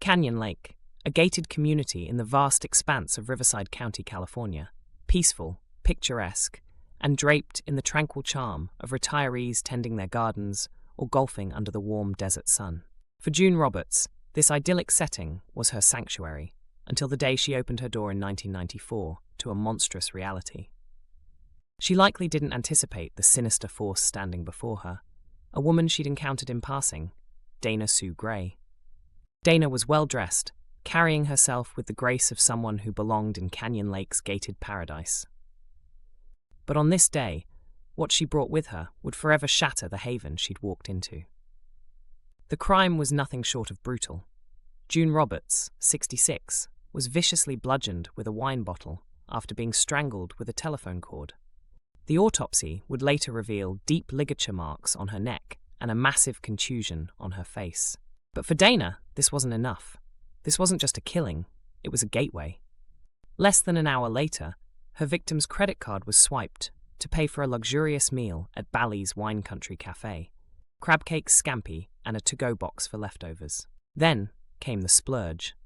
Canyon Lake, a gated community in the vast expanse of Riverside County, California, peaceful, picturesque, and draped in the tranquil charm of retirees tending their gardens or golfing under the warm desert sun. For June Roberts, this idyllic setting was her sanctuary, until the day she opened her door in 1994 to a monstrous reality. She likely didn't anticipate the sinister force standing before her, a woman she'd encountered in passing, Dana Sue Gray. Dana was well-dressed, carrying herself with the grace of someone who belonged in Canyon Lake's gated paradise. But on this day, what she brought with her would forever shatter the haven she'd walked into. The crime was nothing short of brutal. June Roberts, 66, was viciously bludgeoned with a wine bottle after being strangled with a telephone cord. The autopsy would later reveal deep ligature marks on her neck and a massive contusion on her face. But for Dana, this wasn't enough. This wasn't just a killing, it was a gateway. Less than an hour later, her victim's credit card was swiped to pay for a luxurious meal at Bally's Wine Country Cafe, crab cakes scampi, and a to-go box for leftovers. Then came the splurge,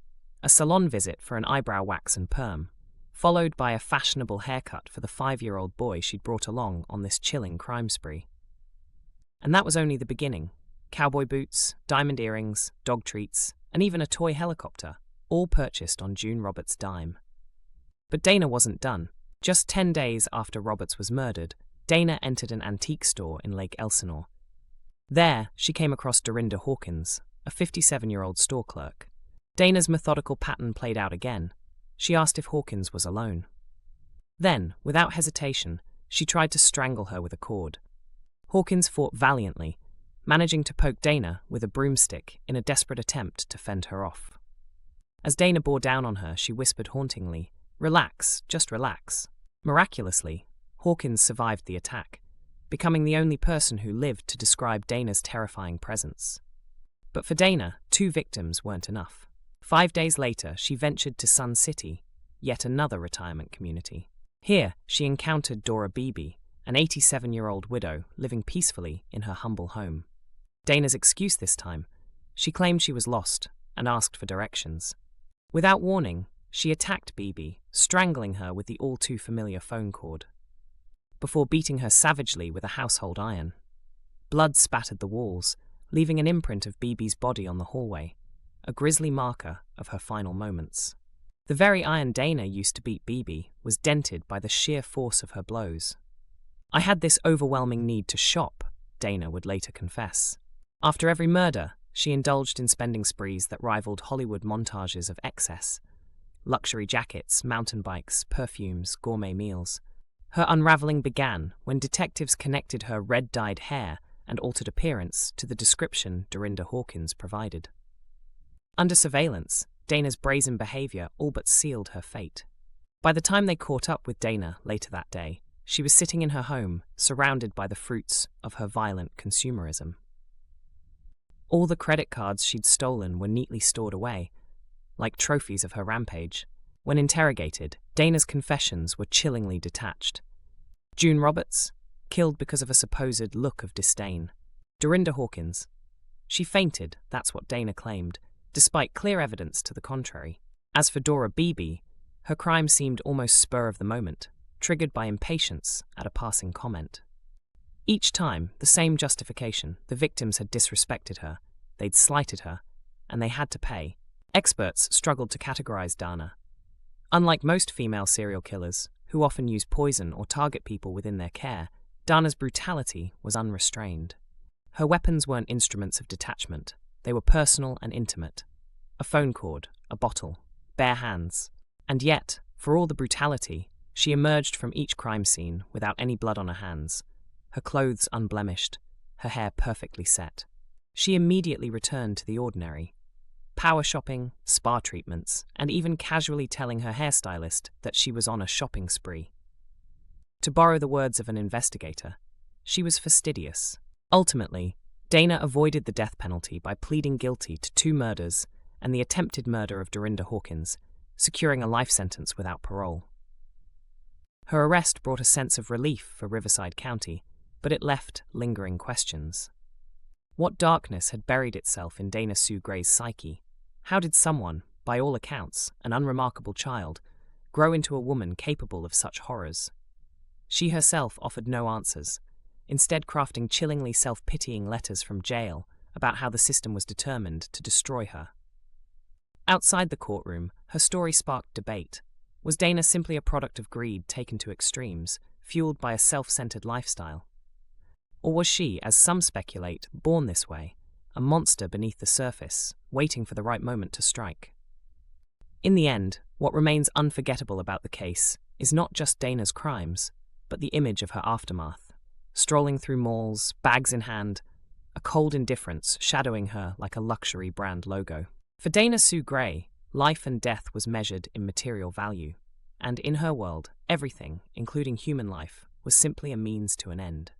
a salon visit for an eyebrow wax and perm, followed by a fashionable haircut for the 5-year-old boy she'd brought along on this chilling crime spree. And that was only the beginning. Cowboy boots, diamond earrings, dog treats, and even a toy helicopter, all purchased on June Roberts' dime. But Dana wasn't done. Just 10 days after Roberts was murdered, Dana entered an antique store in Lake Elsinore. There, she came across Dorinda Hawkins, a 57-year-old store clerk. Dana's methodical pattern played out again. She asked if Hawkins was alone. Then, without hesitation, she tried to strangle her with a cord. Hawkins fought valiantly, managing to poke Dana with a broomstick in a desperate attempt to fend her off. As Dana bore down on her, she whispered hauntingly, "Relax, just relax." Miraculously, Hawkins survived the attack, becoming the only person who lived to describe Dana's terrifying presence. But for Dana, 2 victims weren't enough. 5 days later, she ventured to Sun City, yet another retirement community. Here, she encountered Dora Beebe, an 87-year-old widow living peacefully in her humble home. Dana's excuse this time, she claimed she was lost and asked for directions. Without warning, she attacked Beebe, strangling her with the all-too-familiar phone cord, before beating her savagely with a household iron. Blood spattered the walls, leaving an imprint of Beebe's body on the hallway, a grisly marker of her final moments. The very iron Dana used to beat Beebe was dented by the sheer force of her blows. "I had this overwhelming need to shop," Dana would later confess. After every murder, she indulged in spending sprees that rivaled Hollywood montages of excess. Luxury jackets, mountain bikes, perfumes, gourmet meals. Her unraveling began when detectives connected her red-dyed hair and altered appearance to the description Dorinda Hawkins provided. Under surveillance, Dana's brazen behavior all but sealed her fate. By the time they caught up with Dana later that day, she was sitting in her home, surrounded by the fruits of her violent consumerism. All the credit cards she'd stolen were neatly stored away, like trophies of her rampage. When interrogated, Dana's confessions were chillingly detached. June Roberts, killed because of a supposed look of disdain. Dorinda Hawkins, she fainted, that's what Dana claimed, despite clear evidence to the contrary. As for Dora Beebe, her crime seemed almost spur of the moment, triggered by impatience at a passing comment. Each time, the same justification: the victims had disrespected her, they'd slighted her, and they had to pay. Experts struggled to categorize Dana. Unlike most female serial killers, who often use poison or target people within their care, Dana's brutality was unrestrained. Her weapons weren't instruments of detachment, they were personal and intimate. A phone cord, a bottle, bare hands. And yet, for all the brutality, she emerged from each crime scene without any blood on her hands, her clothes unblemished, her hair perfectly set. She immediately returned to the ordinary. Power shopping, spa treatments, and even casually telling her hairstylist that she was on a shopping spree. To borrow the words of an investigator, she was fastidious. Ultimately, Dana avoided the death penalty by pleading guilty to 2 murders and the attempted murder of Dorinda Hawkins, securing a life sentence without parole. Her arrest brought a sense of relief for Riverside County, but it left lingering questions. What darkness had buried itself in Dana Sue Gray's psyche? How did someone, by all accounts, an unremarkable child, grow into a woman capable of such horrors? She herself offered no answers, instead crafting chillingly self-pitying letters from jail about how the system was determined to destroy her. Outside the courtroom, her story sparked debate. Was Dana simply a product of greed taken to extremes, fueled by a self-centered lifestyle? Or was she, as some speculate, born this way, a monster beneath the surface, waiting for the right moment to strike? In the end, what remains unforgettable about the case is not just Dana's crimes, but the image of her aftermath. Strolling through malls, bags in hand, a cold indifference shadowing her like a luxury brand logo. For Dana Sue Gray, life and death was measured in material value, and in her world, everything, including human life, was simply a means to an end.